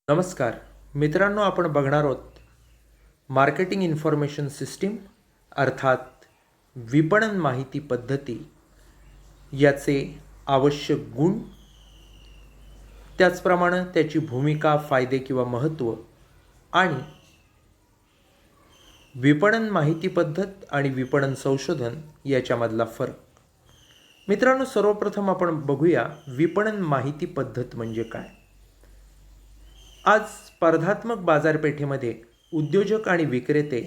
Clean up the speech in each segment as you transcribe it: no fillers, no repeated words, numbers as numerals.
नमस्कार मित्रांनो, आपण बघणार आहोत मार्केटिंग इन्फॉर्मेशन सिस्टीम अर्थात विपणन माहिती पद्धती याचे आवश्यक गुण, त्याचप्रमाणे त्याची भूमिका, फायदे किंवा महत्त्व आणि विपणन माहिती पद्धत आणि विपणन संशोधन याच्यामधला फरक. मित्रांनो, सर्वप्रथम आपण बघूया विपणन माहिती पद्धत म्हणजे काय. आज स्पर्धात्मक बाजारपेठेमध्ये उद्योजक आणि विक्रेते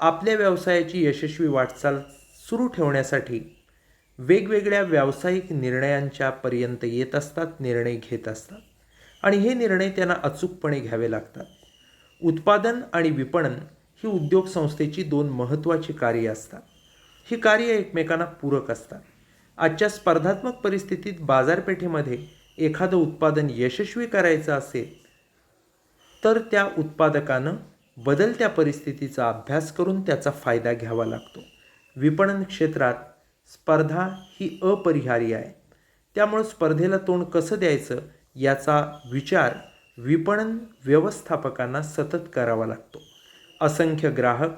आपल्या व्यवसायाची यशस्वी वाटचाल सुरू ठेवण्यासाठी वेगवेगळ्या व्यावसायिक निर्णयांच्या पर्यंत येत असतात, निर्णय घेत असतात आणि हे निर्णय त्यांना अचूकपणे घ्यावे लागतात. उत्पादन आणि विपणन ही उद्योग संस्थेची दोन महत्त्वाची कार्ये असतात. ही कार्ये एकमेकांना पूरक असतात. आजच्या स्पर्धात्मक परिस्थितीत बाजारपेठेमध्ये एखादं उत्पादन यशस्वी करायचं असेल तर त्या उत्पादकानं बदलत्या परिस्थितीचा अभ्यास करून त्याचा फायदा घ्यावा लागतो. विपणन क्षेत्रात स्पर्धा ही अपरिहार्य आहे. त्यामुळे स्पर्धेला तोंड कसं द्यायचं याचा विचार विपणन व्यवस्थापकांना सतत करावा लागतो. असंख्य ग्राहक,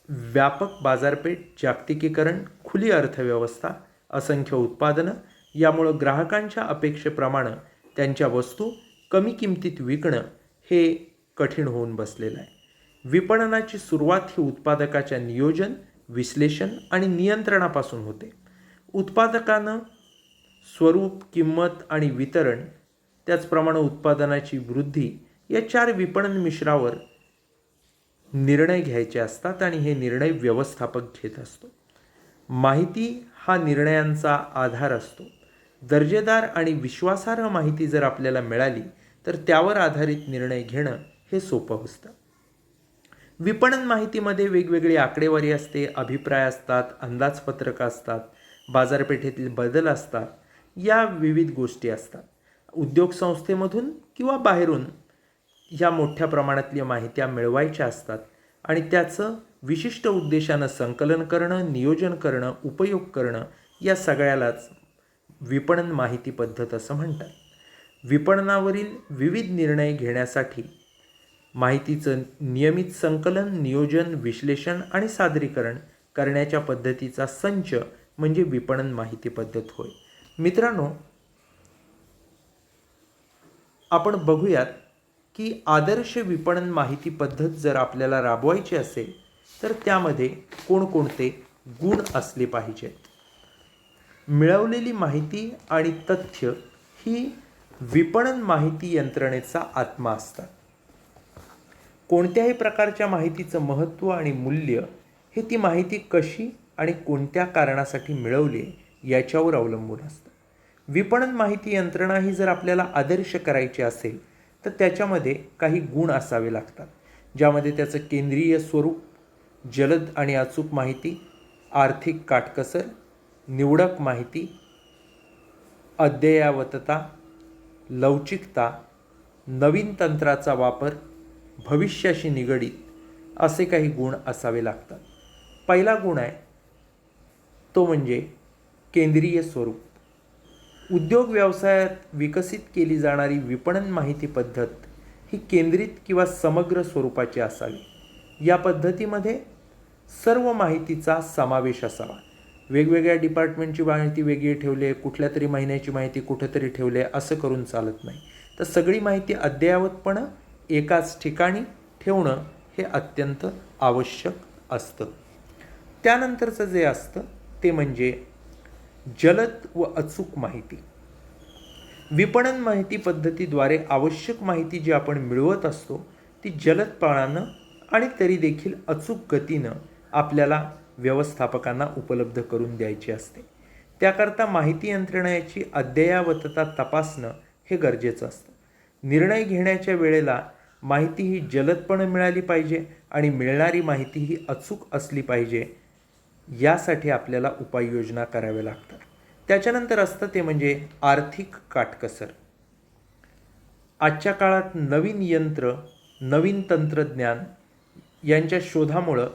व्यापक बाजारपेठ, जागतिकीकरण, खुली अर्थव्यवस्था, असंख्य उत्पादनं यामुळं ग्राहकांच्या अपेक्षेप्रमाणे त्यांच्या वस्तू कमी किमतीत विकणं हे कठीण होऊन बसलेलं आहे. विपणनाची सुरुवात ही उत्पादकाच्या नियोजन, विश्लेषण आणि नियंत्रणापासून होते. उत्पादकानं स्वरूप, किंमत आणि वितरण, त्याचप्रमाणे उत्पादनाची वृद्धी या 4 विपणन मिश्रावर निर्णय घ्यायचे असतात आणि हे निर्णय व्यवस्थापक घेत असतो. माहिती हा निर्णयांचा आधार असतो. दर्जेदार आणि विश्वासार्ह माहिती जर आपल्याला मिळाली तर त्यावर आधारित निर्णय घेणं हे सोपं असतं. विपणन माहितीमध्ये वेगवेगळी आकडेवारी असते, अभिप्राय असतात, अंदाजपत्रकं असतात, बाजारपेठेतील बदल असतात, या विविध गोष्टी असतात. उद्योग संस्थेमधून किंवा बाहेरून ह्या मोठ्या प्रमाणातल्या माहित्या मिळवायच्या असतात आणि त्याचं विशिष्ट उद्देशानं संकलन करणं, नियोजन करणं, उपयोग करणं या सगळ्यालाच विपणन माहिती पद्धत असं म्हणतात. विपणनावरील विविध निर्णय घेण्यासाठी माहितीचं नियमित संकलन, नियोजन, विश्लेषण आणि सादरीकरण करण्याच्या पद्धतीचा संच म्हणजे विपणन माहिती पद्धत होय. मित्रांनो, आपण बघूयात की आदर्श विपणन माहिती पद्धत जर आपल्याला राबवायची असेल तर त्यामध्ये कोणकोणते गुण असले पाहिजेत. मिळवलेली माहिती आणि तथ्य ही विपणन माहिती यंत्रणेचा आत्मा असतात. कोणत्याही प्रकारच्या माहितीचं महत्त्व आणि मूल्य हे ती माहिती कशी आणि कोणत्या कारणासाठी मिळवली याच्यावर अवलंबून असतं. विपणन माहिती यंत्रणा ही जर आपल्याला आदर्श करायची असेल तर त्याच्यामध्ये काही गुण असावे लागतात, ज्यामध्ये त्याचं केंद्रीय स्वरूप, जलद आणि अचूक माहिती, आर्थिक काटकसर, निवडक माहिती, अद्ययावतता, लवचिकता, नवीन तंत्राचा वापर, भविष्याशी निगडीत असे काही गुण असावे लागतात. पहिला गुण आहे तो म्हणजे केंद्रीय स्वरूप. उद्योग व्यवसायात विकसित केली जाणारी विपणन माहिती पद्धत ही केंद्रित किंवा समग्र स्वरूपाची असावी. या पद्धतीमध्ये सर्व माहितीचा समावेश असावा. वेगवेगळ्या डिपार्टमेंटची माहिती वेगळी ठेवली आहे, कुठल्या तरी महिन्याची माहिती कुठेतरी ठेवली आहे असं करून चालत नाही. तर सगळी माहिती अद्ययावतपणे एकाच ठिकाणी ठेवणं हे अत्यंत आवश्यक असतं. त्यानंतरचं जे असतं ते म्हणजे जलद व अचूक माहिती. विपणन माहिती पद्धतीद्वारे आवश्यक माहिती जी आपण मिळवत असतो ती जलदपणानं आणि तरी देखील अचूक गतीनं आपल्याला व्यवस्थापकांना उपलब्ध करून द्यायची असते. त्याकरता माहिती यंत्रणेची अद्ययावतता तपासणं हे गरजेचं असतं. निर्णय घेण्याच्या वेळेला माहिती ही जलदपणे मिळाली पाहिजे आणि मिळणारी माहिती ही अचूक असली पाहिजे. यासाठी आपल्याला उपाययोजना कराव्या लागतात. त्याच्यानंतर असतं ते म्हणजे आर्थिक काटकसर. आजच्या काळात नवीन यंत्र, नवीन तंत्रज्ञान यांच्या शोधामुळं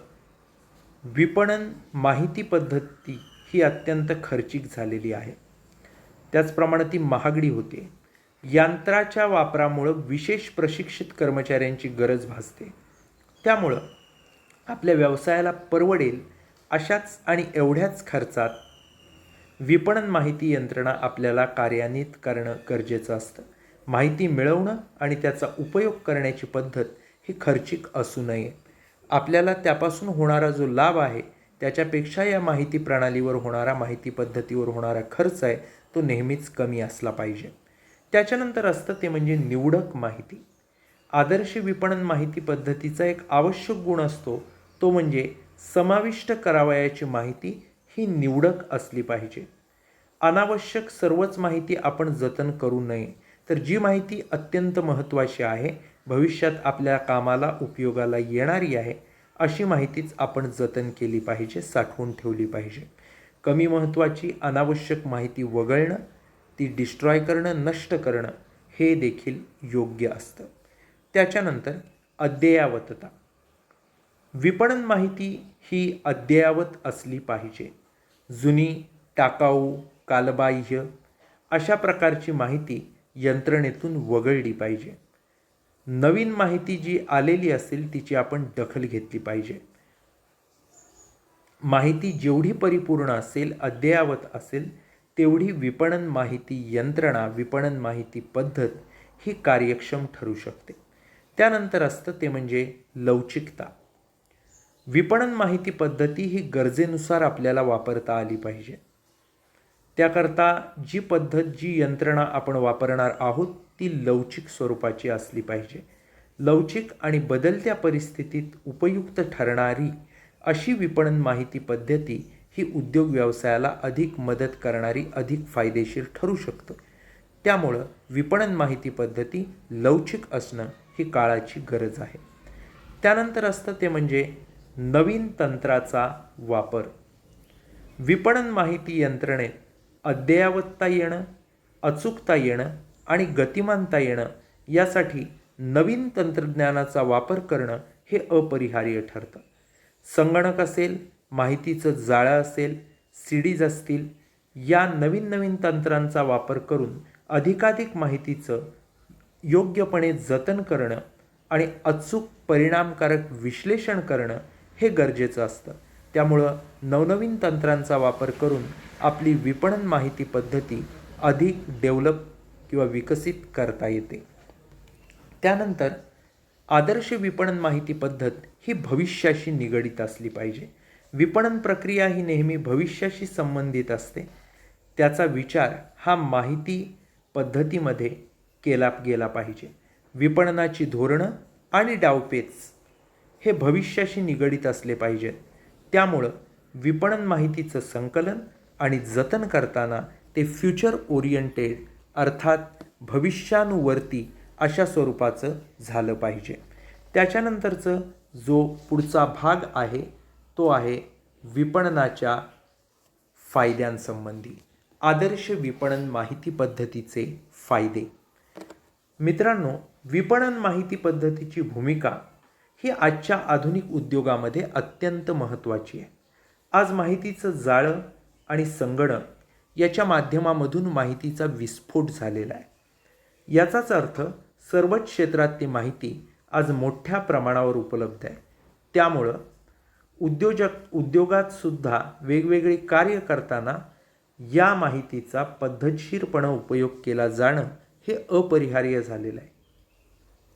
विपणन माहिती पद्धती ही अत्यंत खर्चिक झालेली आहे. त्याचप्रमाणे ती महागडी होते. यंत्राच्या वापरामुळं विशेष प्रशिक्षित कर्मचाऱ्यांची गरज भासते. त्यामुळं आपल्या व्यवसायाला परवडेल अशाच आणि एवढ्याच खर्चात विपणन माहिती यंत्रणा आपल्याला कार्यान्वित करणं गरजेचं असतं. माहिती मिळवणं आणि त्याचा उपयोग करण्याची पद्धत ही खर्चिक असू नये. आपल्याला त्यापासून होणारा जो लाभ आहे त्याच्यापेक्षा या माहिती प्रणालीवर होणारा, माहिती पद्धतीवर होणारा खर्च आहे तो नेहमीच कमी असला पाहिजे. त्याच्यानंतर असतं ते म्हणजे निवडक माहिती. आदर्श विपणन माहिती पद्धतीचा एक आवश्यक गुण असतो तो म्हणजे समाविष्ट करावयाची माहिती ही निवडक असली पाहिजे. अनावश्यक सर्वच माहिती आपण जतन करू नये, तर जी माहिती अत्यंत महत्त्वाची आहे, भविष्यात आपल्या कामाला उपयोगाला येणारी आहे, अशी माहितीच आपण जतन केली पाहिजे, साठवून ठेवली पाहिजे. कमी महत्त्वाची अनावश्यक माहिती वगळणं, ती डिस्ट्रॉय करणं, नष्ट करणं हे देखील योग्य असतं. त्याच्यानंतर अद्ययावतता. विपणन माहिती ही अद्ययावत असली पाहिजे. जुनी, टाकाऊ, कालबाह्य अशा प्रकारची माहिती यंत्रणेतून वगळली पाहिजे. नवीन माहिती जी आलेली असेल तिची आपण दखल घेतली पाहिजे. माहिती जेवढी परिपूर्ण असेल, अद्ययावत असेल, तेवढी विपणन माहिती यंत्रणा, विपणन माहिती पद्धत ही कार्यक्षम ठरू शकते. त्यानंतर असतं ते म्हणजे लवचिकता. विपणन माहिती पद्धती ही गरजेनुसार आपल्याला वापरता आली पाहिजे. त्याकरता जी पद्धत, जी यंत्रणा आपण वापरणार आहोत ती लवचिक स्वरूपाची असली पाहिजे. लवचिक आणि बदलत्या परिस्थितीत उपयुक्त ठरणारी अशी विपणन माहिती पद्धती ही उद्योग व्यवसायाला अधिक मदत करणारी, अधिक फायदेशीर ठरू शकतं. त्यामुळं विपणन माहिती पद्धती लवचिक असणं ही काळाची गरज आहे. त्यानंतर असतं ते म्हणजे नवीन तंत्राचा वापर. विपणन माहिती यंत्रणेत अद्ययावतता येणं, अचूकता येणं आणि गतिमानता येणं यासाठी नवीन तंत्रज्ञानाचा वापर करणं हे अपरिहार्य ठरतं. संगणक असेल, माहितीचं जाळं असेल, सीडीज असतील, या नवीन नवीन तंत्रांचा वापर करून अधिकाधिक माहितीचं योग्यपणे जतन करणं आणि अचूक परिणामकारक विश्लेषण करणं हे गरजेचं असतं. त्यामुळं नवनवीन तंत्रांचा वापर करून आपली विपणन माहिती पद्धती अधिक डेव्हलप किंवा विकसित करता येते. त्यानंतर आदर्श विपणन माहिती पद्धत ही भविष्याशी निगडित असली पाहिजे. विपणन प्रक्रिया ही नेहमी भविष्याशी संबंधित असते. त्याचा विचार हा माहिती पद्धतीमध्ये केला गेला पाहिजे. विपणनाची धोरणं आणि डावपेच हे भविष्याशी निगडित असले पाहिजेत. त्यामुळं विपणन माहितीचं संकलन आणि जतन करताना ते फ्युचर ओरिएंटेड अर्थात भविष्यानुवर्ती अशा स्वरूपाचं झालं पाहिजे. त्याच्यानंतरचं जो पुढचा भाग आहे तो आहे विपणनाच्या फायद्यांसंबंधी. आदर्श विपणन माहिती पद्धतीचे फायदे. मित्रांनो, विपणन माहिती पद्धतीची भूमिका ही आजच्या आधुनिक उद्योगामध्ये अत्यंत महत्त्वाची आहे. आज माहितीचं जाळं आणि संगणक याच्या माध्यमामधून माहितीचा विस्फोट झालेला आहे. याचाच अर्थ सर्वच क्षेत्रातली माहिती आज मोठ्या प्रमाणावर उपलब्ध आहे. त्यामुळं उद्योगात सुद्धा वेगवेगळी कार्य करताना या माहितीचा पद्धतशीरपणे उपयोग केला जाणं हे अपरिहार्य झालेलं आहे.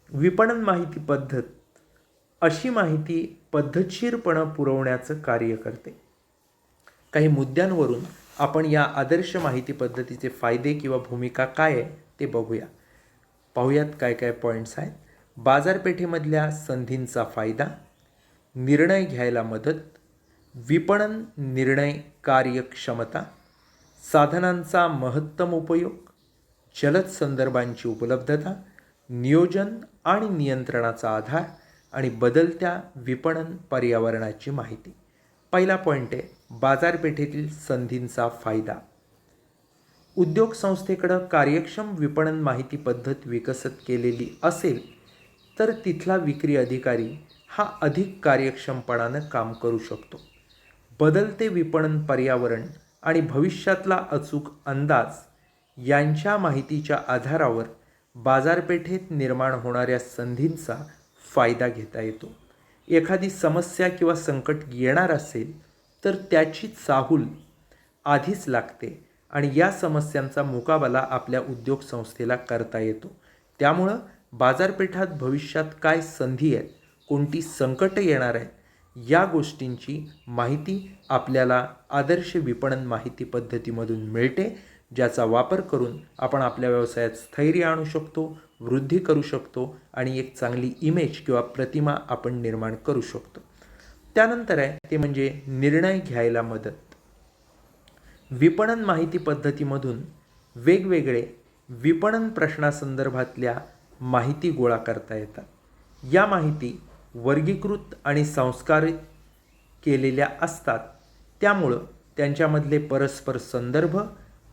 विपणन माहिती पद्धत अशी माहिती पद्धतशीरपणे पुरवण्याचं कार्य करते. काही मुद्द्यांवरून आपण या आदर्श माहिती पद्धतीचे फायदे किंवा भूमिका काय आहे ते बघूया. पाहूयात काय काय पॉईंट्स आहेत. बाजारपेठेमधल्या संधींचा फायदा, निर्णय घ्यायला मदत, विपणन निर्णय कार्यक्षमता, साधनांचा महत्तम उपयोग, जलद संदर्भांची उपलब्धता, नियोजन आणि नियंत्रणाचा आधार आणि बदलत्या विपणन पर्यावरणाची माहिती. पहिला पॉईंट आहे बाजारपेठेतील संधींचा फायदा. उद्योग संस्थेकडं कार्यक्षम विपणन माहिती पद्धत विकसित केलेली असेल तर तिथला विक्री अधिकारी हा अधिक कार्यक्षमपणानं काम करू शकतो. बदलते विपणन पर्यावरण आणि भविष्यातला अचूक अंदाज यांच्या माहितीच्या आधारावर बाजारपेठेत निर्माण होणाऱ्या संधींचा फायदा घेता येतो. एखादी समस्या किंवा संकट येणार असेल तर त्याची चाहूल आधीच लागते आणि या समस्यांचा मुकाबला आपल्या उद्योग संस्थेला करता येतो. त्यामुळं बाजारपेठात भविष्यात काय संधी आहेत, कोणती संकटं येणार आहेत, या गोष्टींची माहिती आपल्याला आदर्श विपणन माहिती पद्धतीमधून मिळते, ज्याचा वापर करून आपण आपल्या व्यवसायात स्थैर्य आणू शकतो, वृद्धी करू शकतो आणि एक चांगली इमेज किंवा प्रतिमा आपण निर्माण करू शकतो. त्यानंतर आहे ते म्हणजे निर्णय घ्यायला मदत. विपणन माहिती पद्धतीमधून वेगवेगळे विपणन प्रश्नासंदर्भातल्या माहिती गोळा करता येतात. या माहिती वर्गीकृत आणि संस्कारित केलेल्या असतात, त्यामुळं त्यांच्यामधले परस्पर संदर्भ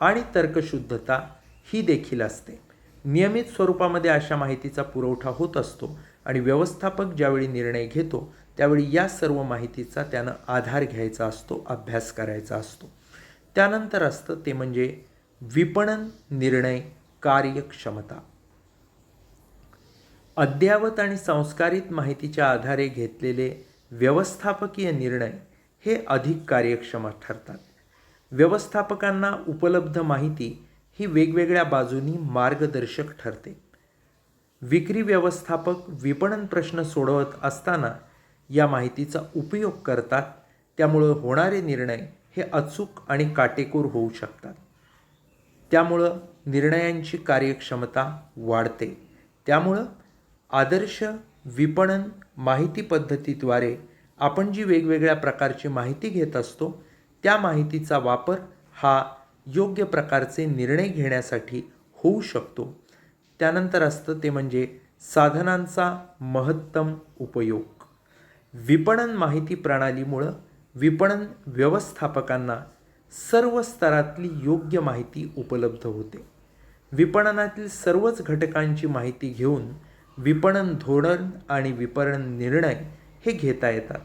आणि तर्कशुद्धता ही देखील असते. नियमित स्वरूपामध्ये अशा माहितीचा पुरवठा होत असतो आणि व्यवस्थापक ज्यावेळी निर्णय घेतो त्यावेळी या सर्व माहितीचा त्यानं आधार घ्यायचा असतो, अभ्यास करायचा असतो. त्यानंतर असतं ते म्हणजे विपणन निर्णय कार्यक्षमता. अद्ययावत आणि संस्कारित माहितीच्या आधारे घेतलेले व्यवस्थापकीय निर्णय हे अधिक कार्यक्षम ठरतात. व्यवस्थापकांना उपलब्ध माहिती ही वेगवेगळ्या बाजूंनी मार्गदर्शक ठरते. विक्री व्यवस्थापक विपणन प्रश्न सोडवत असताना या माहितीचा उपयोग करतात, त्यामुळं होणारे निर्णय हे अचूक आणि काटेकोर होऊ शकतात. त्यामुळं निर्णयांची कार्यक्षमता वाढते. त्यामुळं आदर्श विपणन माहिती पद्धतीद्वारे आपण जी वेगवेगळ्या प्रकारची माहिती घेत असतो त्या माहितीचा वापर हा योग्य प्रकारचे निर्णय घेण्यासाठी होऊ शकतो. त्यानंतर असतं ते म्हणजे साधनांचा महत्तम उपयोग. विपणन माहिती प्रणालीमुळं विपणन व्यवस्थापकांना सर्व स्तरातली योग्य माहिती उपलब्ध होते. विपणनातील सर्वच घटकांची माहिती घेऊन विपणन धोरण आणि विपणन निर्णय हे घेता येतात.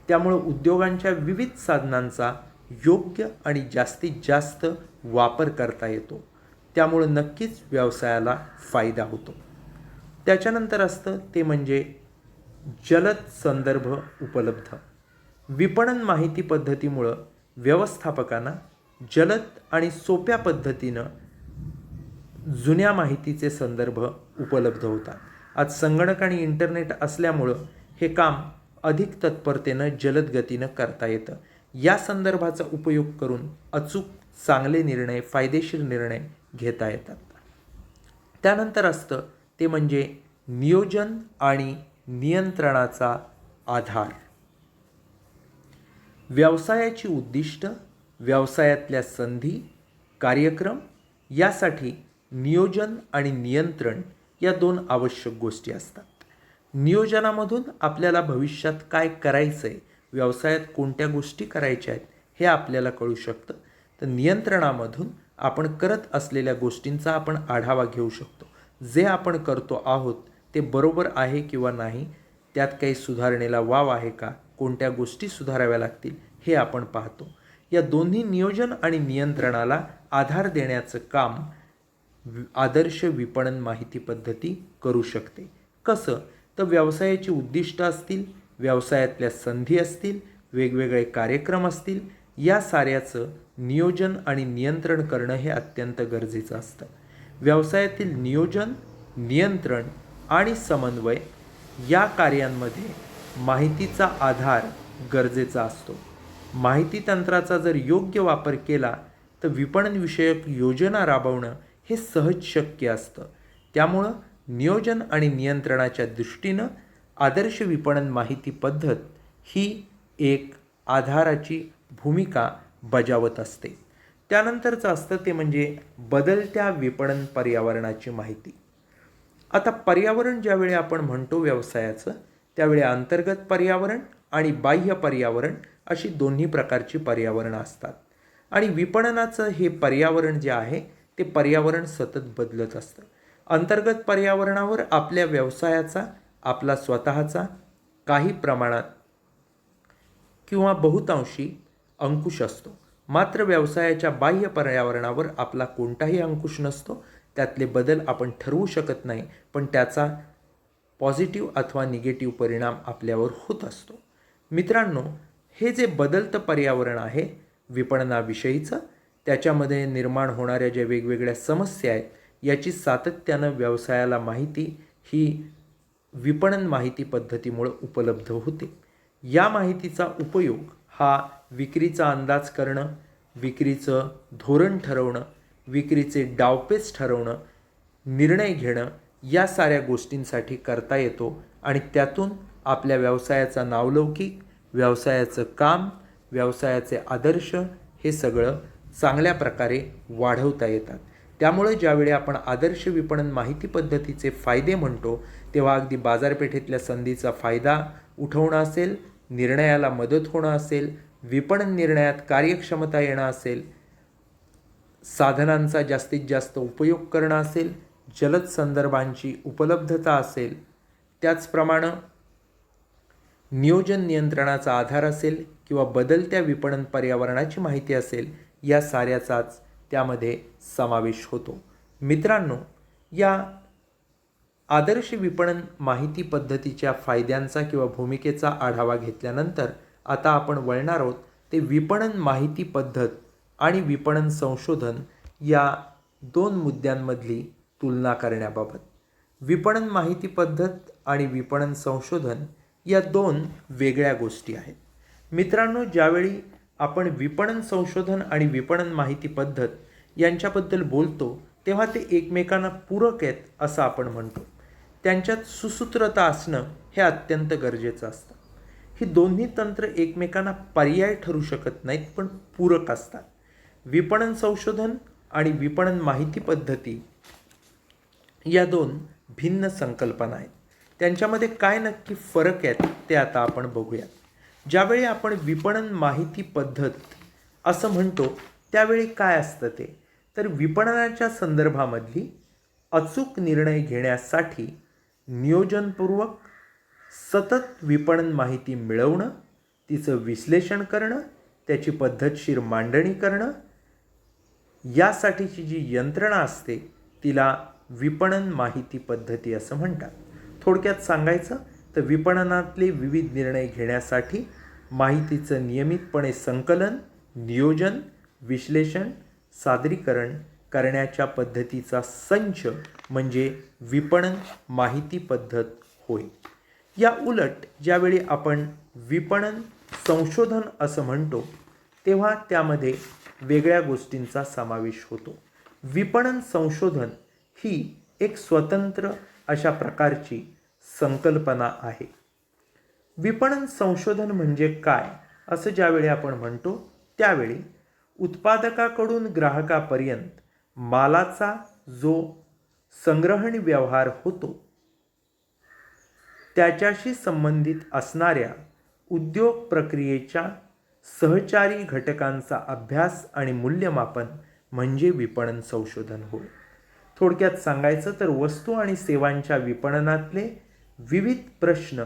त्यामुळं उद्योगांच्या विविध साधनांचा योग्य आणि जास्तीत जास्त वापर करता येतो. त्यामुळं नक्कीच व्यवसायाला फायदा होतो. त्याच्यानंतर असतं ते म्हणजे जलद संदर्भ उपलब्ध. विपणन माहिती पद्धतीमुळं व्यवस्थापकांना जलद आणि सोप्या पद्धतीनं जुन्या माहितीचे संदर्भ उपलब्ध होतात. आज संगणक आणि इंटरनेट असल्यामुळं हे काम अधिक तत्परतेनं जलद गतीनं करता येतं. या संदर्भाचा उपयोग करून अचूक चांगले निर्णय, फायदेशीर निर्णय घेता येतात. त्यानंतर असतं ते म्हणजे नियोजन आणि नियंत्रणाचा आधार. व्यवसायाची उद्दिष्ट, व्यवसायातल्या संधी, कार्यक्रम यासाठी नियोजन आणि नियंत्रण या दोन आवश्यक गोष्टी असतात. नियोजनामधून आपल्याला भविष्यात काय करायचं आहे, व्यवसायात कोणत्या गोष्टी करायच्या आहेत हे आपल्याला कळू शकतं. तर नियंत्रणामधून आपण करत असलेल्या गोष्टींचा आपण आढावा घेऊ शकतो. जे आपण करतो आहोत ते बरोबर आहे किंवा नाही, त्यात काही सुधारणेला वाव आहे का, कोणत्या गोष्टी सुधाराव्या लागतील हे आपण पाहतो. या दोन्ही नियोजन आणि नियंत्रणाला आधार देण्याचं काम आदर्श विपणन माहिती पद्धती करू शकते. कसं? तर व्यवसायाची उद्दिष्ट असतील, व्यवसायातल्या संधी असतील, वेगवेगळे कार्यक्रम असतील, या साऱ्याचं नियोजन आणि नियंत्रण करणं हे अत्यंत गरजेचं असतं. व्यवसायातील नियोजन, नियंत्रण आणि समन्वय या कार्यांमध्ये माहितीचा आधार गरजेचा असतो. माहिती तंत्राचा जर योग्य वापर केला तर विपणनविषयक योजना राबवणं हे सहज शक्य असतं. त्यामुळं नियोजन आणि नियंत्रणाच्या दृष्टीनं आदर्श विपणन माहिती पद्धत ही एक आधाराची भूमिका बजावत असते. त्यानंतरचं असतं ते म्हणजे बदलत्या विपणन पर्यावरणाची माहिती. आता पर्यावरण ज्यावेळी आपण म्हणतो व्यवसायाचं, त्यावेळी अंतर्गत पर्यावरण आणि बाह्य पर्यावरण अशी दोन्ही प्रकारची पर्यावरणं असतात. आणि विपणनाचं हे पर्यावरण जे आहे ते पर्यावरण सतत बदलत असतं. अंतर्गत पर्यावरणावर आपल्या व्यवसायाचा, आपला स्वतःचा काही प्रमाणात किंवा बहुतांशी अंकुश असतो. मात्र व्यवसायाच्या बाह्य पर्यावरणावर आपला कोणताही अंकुश नसतो. त्यातले बदल आपण ठरवू शकत नाही, पण त्याचा पॉझिटिव्ह अथवा निगेटिव्ह परिणाम आपल्यावर होत असतो. मित्रांनो, हे जे बदलतं पर्यावरण आहे विपणनाविषयीचं, त्याच्यामध्ये निर्माण होणाऱ्या ज्या वेगवेगळ्या समस्या आहेत, याची सातत्यानं व्यवसायाला माहिती ही विपणन माहिती पद्धतीमुळे उपलब्ध होते. या माहितीचा उपयोग हा विक्रीचा अंदाज करणं, विक्रीचं धोरण ठरवणं, विक्रीचे डावपेच ठरवणं, निर्णय घेणं या साऱ्या गोष्टींसाठी करता येतो आणि त्यातून आपल्या व्यवसायाचा नावलौकिक, व्यवसायाचं काम, व्यवसायाचे आदर्श हे सगळं चांगल्या प्रकारे वाढवता येतात. त्यामुळे ज्यावेळी आपण आदर्श विपणन माहिती पद्धतीचे फायदे म्हणतो, तेव्हा अगदी बाजारपेठेतल्या संधीचा फायदा उठवणं असेल, निर्णयाला मदत होणं असेल, विपणन निर्णयात कार्यक्षमता येणं असेल, साधनांचा जास्तीत जास्त उपयोग करणं असेल, जलद संदर्भांची उपलब्धता असेल, त्याचप्रमाणे नियोजन नियंत्रणाचा आधार असेल किंवा बदलत्या विपणन पर्यावरणाची माहिती असेल, या साऱ्याचाच त्यामध्ये समावेश होतो. मित्रांनो, या आदर्श विपणन माहिती पद्धतीच्या फायद्यांचा किंवा भूमिकेचा आढावा घेतल्यानंतर आता आपण वळणार आहोत ते विपणन माहिती पद्धत आणि विपणन संशोधन या दोन मुद्द्यांमधली तुलना करण्याबाबत. विपणन माहिती पद्धत आणि विपणन संशोधन या दोन वेगळ्या गोष्टी आहेत. मित्रांनो, ज्यावेळी आपण विपणन संशोधन आणि विपणन माहिती पद्धत यांच्याबद्दल बोलतो, तेव्हा ते एकमेकांना पूरक आहेत असं आपण म्हणतो. त्यांच्यात सुसूत्रता असणं हे अत्यंत गरजेचं असतं. ही दोन्ही तंत्र एकमेकांना पर्याय ठरू शकत नाहीत, पण पूरक असतात. विपणन संशोधन आणि विपणन माहिती पद्धती या दोन भिन्न संकल्पना आहेत. त्यांच्यामध्ये काय नक्की फरक आहेत ते आता आपण बघूया. ज्यावेळी आपण विपणन माहिती पद्धत असं म्हणतो, त्यावेळी काय असतं ते, तर विपणनाच्या संदर्भामधली अचूक निर्णय घेण्यासाठी नियोजनपूर्वक सतत विपणन माहिती मिळवणं, तिचं विश्लेषण करणं, त्याची पद्धतशीर मांडणी करणं, यासाठीची जी यंत्रणा असते तिला विपणन माहिती पद्धती असं म्हणतात. थोडक्यात सांगायचं तर विपणनातले विविध निर्णय घेण्यासाठी माहितीचं नियमितपणे संकलन, नियोजन, विश्लेषण, सादरीकरण करण्याच्या पद्धतीचा संच म्हणजे विपणन माहिती पद्धत होय. या उलट ज्यावेळी आपण विपणन संशोधन असं म्हणतो, तेव्हा त्यामध्ये वेगळ्या गोष्टींचा समावेश होतो. विपणन संशोधन ही एक स्वतंत्र अशा प्रकारची संकल्पना आहे. विपणन संशोधन म्हणजे काय असं ज्यावेळी आपण म्हणतो, त्यावेळी उत्पादकाकडून ग्राहकापर्यंत मालाचा जो संग्रहण व्यवहार होतो, त्याच्याशी संबंधित असणाऱ्या उद्योग प्रक्रियेच्या सहचारी घटकांचा अभ्यास आणि मूल्यमापन म्हणजे विपणन संशोधन होय. थोडक्यात सांगायचं तर वस्तू आणि सेवांच्या विपणनातले विविध प्रश्न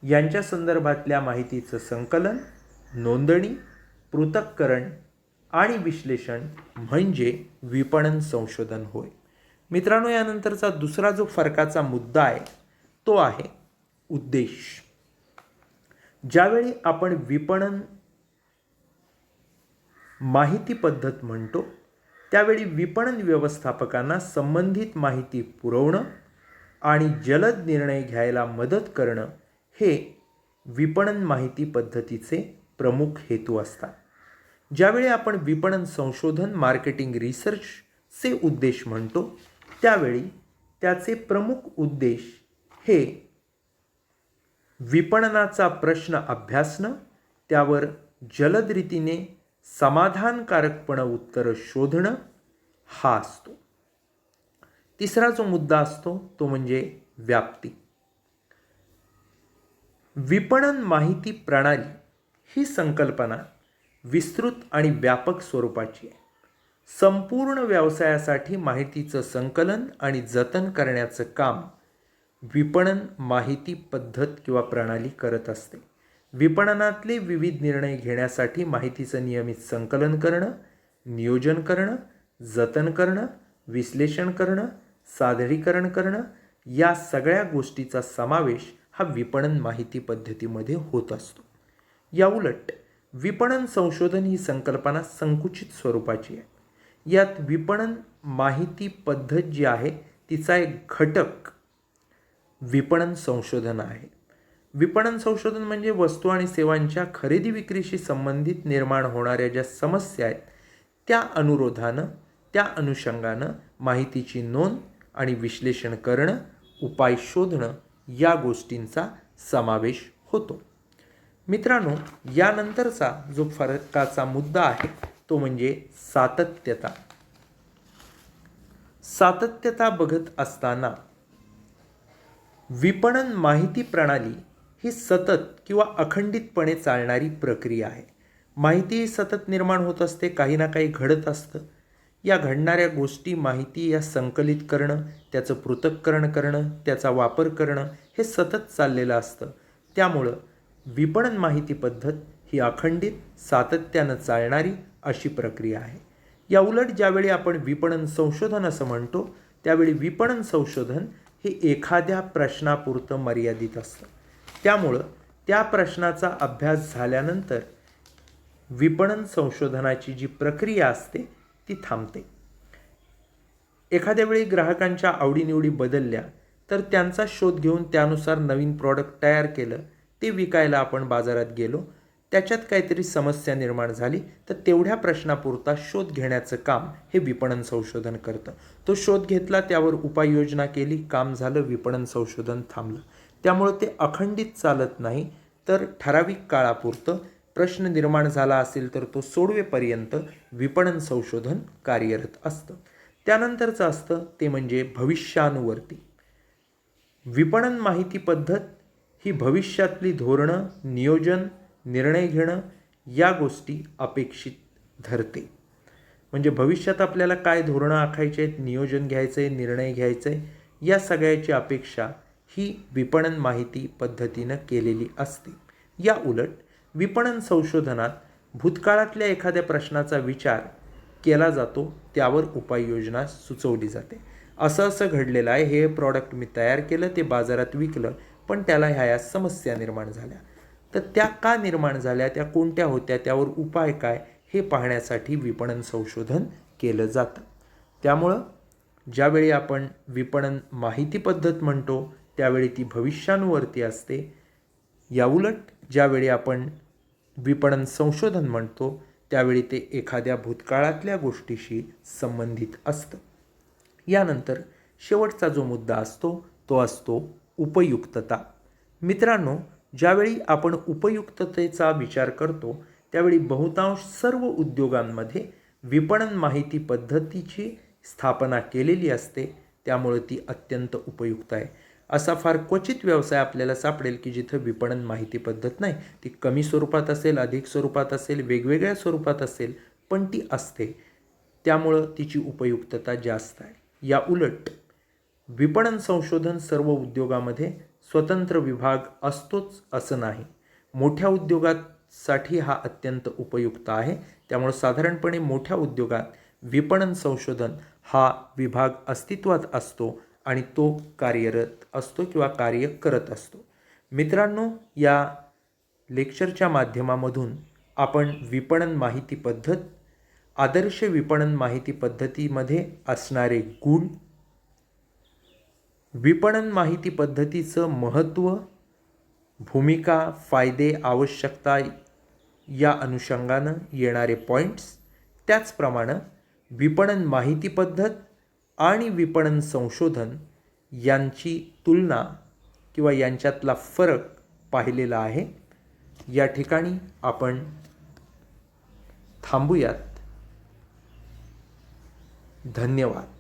यांच्या संदर्भातल्या माहितीचं संकलन, नोंदणी, पृथक्करण आणि विश्लेषण म्हणजे विपणन संशोधन होय. मित्रांनो, यानंतरचा दुसरा जो फरकाचा मुद्दा आहे तो आहे उद्देश. ज्यावेळी आपण विपणन माहिती पद्धत म्हणतो, त्यावेळी विपणन व्यवस्थापकांना संबंधित माहिती पुरवणं आणि जलद निर्णय घ्यायला मदत करणं हे विपणन माहिती पद्धतीचे प्रमुख हेतू असतात. ज्यावेळी आपण विपणन संशोधन, मार्केटिंग रिसर्चचे उद्देश म्हणतो, त्यावेळी त्याचे प्रमुख उद्देश हे विपणनाचा प्रश्न अभ्यासणं, त्यावर जलद रीतीने समाधानकारकपणे उत्तरं शोधणं हा असतो. तिसरा जो मुद्दा असतो तो म्हणजे व्याप्ती. विपणन माहिती प्रणाली ही संकल्पना विस्तृत आणि व्यापक स्वरूपाची आहे. संपूर्ण व्यवसायासाठी माहितीचं संकलन आणि जतन करण्याचं काम विपणन माहिती पद्धत किंवा प्रणाली करत असते. विपणनातले विविध निर्णय घेण्यासाठी माहितीचं नियमित संकलन करणं, नियोजन करणं, जतन करणं, विश्लेषण करणं, सादरीकरण करणं या सगळ्या गोष्टीचा समावेश हा विपणन माहिती पद्धतीमध्ये होत असतो. याउलट विपणन संशोधन ही संकल्पना संकुचित स्वरूपाची आहे. यात विपणन माहिती पद्धत जी आहे तिचा एक घटक विपणन संशोधन आहे. विपणन संशोधन म्हणजे वस्तू आणि सेवांच्या खरेदी विक्रीशी संबंधित निर्माण होणाऱ्या ज्या समस्या आहेत त्या अनुरोधानं, त्या अनुषंगानं माहितीची नोंद आणि विश्लेषण करणं, उपाय शोधणं या गोष्टींचा समावेश होतो. मित्रांनो, यानंतरचा जो फरकाचा मुद्दा आहे तो म्हणजे सातत्यता. सातत्यता बघत असताना विपणन माहिती प्रणाली ही सतत किंवा अखंडितपणे चालणारी प्रक्रिया आहे. माहिती ही सतत निर्माण होत असते, काही ना काही घडत असतं. या घडणाऱ्या गोष्टी माहिती या संकलित करणं, त्याचं पृथक्करण करणं, त्याचा वापर करणं हे सतत चाललेलं असतं. त्यामुळं विपणन माहिती पद्धत ही अखंडित सातत्यानं चालणारी अशी प्रक्रिया आहे. या उलट ज्यावेळी आपण विपणन संशोधन असं म्हणतो त्यावेळी विपणन संशोधन हे एखाद्या प्रश्नापुरतं मर्यादित असतं. त्यामुळं त्या प्रश्नाचा अभ्यास झाल्यानंतर विपणन संशोधनाची जी प्रक्रिया असते ती थांबते. एखाद्या वेळी ग्राहकांच्या आवडीनिवडी बदलल्या तर त्यांचा शोध घेऊन त्यानुसार नवीन प्रॉडक्ट तयार केलं, ते विकायला आपण बाजारात गेलो, त्याच्यात काहीतरी समस्या निर्माण झाली तर तेवढ्या प्रश्नापुरता शोध घेण्याचं काम हे विपणन संशोधन करतं. तो शोध घेतला, त्यावर उपाययोजना केली, काम झालं, विपणन संशोधन थांबलं. त्यामुळं ते अखंडित चालत नाही, तर ठराविक काळापुरतं प्रश्न निर्माण झाला असेल तर तो सोडवेपर्यंत विपणन संशोधन कार्यरत असतं. त्यानंतरचं असतं ते म्हणजे भविष्यानुवर्ती. विपणन माहिती पद्धत ही भविष्यातली धोरणं, नियोजन, निर्णय घेणं या गोष्टी अपेक्षित धरते. म्हणजे भविष्यात आपल्याला काय धोरणं आखायचे आहेत, नियोजन घ्यायचं आहे, निर्णय घ्यायचं आहे, या सगळ्याची अपेक्षा ही विपणन माहिती पद्धतीनं केलेली असते. या उलट विपणन संशोधनात भूतकाळातल्या एखाद्या प्रश्नाचा विचार केला जातो, त्यावर उपाययोजना सुचवली जाते. असं घडलेलं आहे, हे प्रॉडक्ट मी तयार केलं, ते बाजारात विकलं, पण त्याला ह्या समस्या निर्माण झाल्या. तर त्या का निर्माण झाल्या, त्या कोणत्या होत्या, त्यावर उपाय काय हे पाहण्यासाठी विपणन संशोधन केलं जातं. त्यामुळं ज्यावेळी आपण विपणन माहिती पद्धत म्हणतो त्यावेळी ती भविष्यानुवर्ती असते. याउलट ज्यावेळी आपण विपणन संशोधन म्हणतो त्यावेळी ते एखाद्या भूतकाळातल्या गोष्टीशी संबंधित असतं. यानंतर शेवटचा जो मुद्दा असतो तो असतो उपयुक्तता. मित्रांनो, ज्यावेळी आपण उपयुक्ततेचा विचार करतो त्यावेळी बहुतांश सर्व उद्योगांमध्ये विपणन माहिती पद्धतीची स्थापना केलेली असते. त्यामुळे ती अत्यंत उपयुक्त आहे. असा फार क्वचित व्यवसाय आपल्याला सापडेल की जिथं विपणन माहिती पद्धत नाही. ती कमी स्वरूपात असेल, अधिक स्वरूपात असेल, वेगवेगळ्या स्वरूपात असेल, पण ती असते. त्यामुळं तिची उपयुक्तता जास्त आहे. या उलट विपणन संशोधन सर्व उद्योगामध्ये स्वतंत्र विभाग असतोच असं नाही. मोठ्या उद्योगासाठी हा अत्यंत उपयुक्त आहे. त्यामुळे साधारणपणे मोठ्या उद्योगात विपणन संशोधन हा विभाग अस्तित्वात असतो आणि तो कार्यरत असतो किंवा कार्य करत असतो. मित्रांनो, या लेक्चरच्या माध्यमामधून आपण विपणन माहिती पद्धत, आदर्श विपणन माहिती पद्धतीमध्ये असणारे गुण, विपणन माहिती पद्धतीचं महत्त्व, भूमिका, फायदे, आवश्यकता या अनुषंगानं येणारे पॉईंट्स, त्याचप्रमाणे विपणन माहिती पद्धत आणि विपणन संशोधन यांची तुलना किंवा यांच्यातला फरक पाहिलेला आहे. या ठिकाणी आपण थांबूयात. धन्यवाद.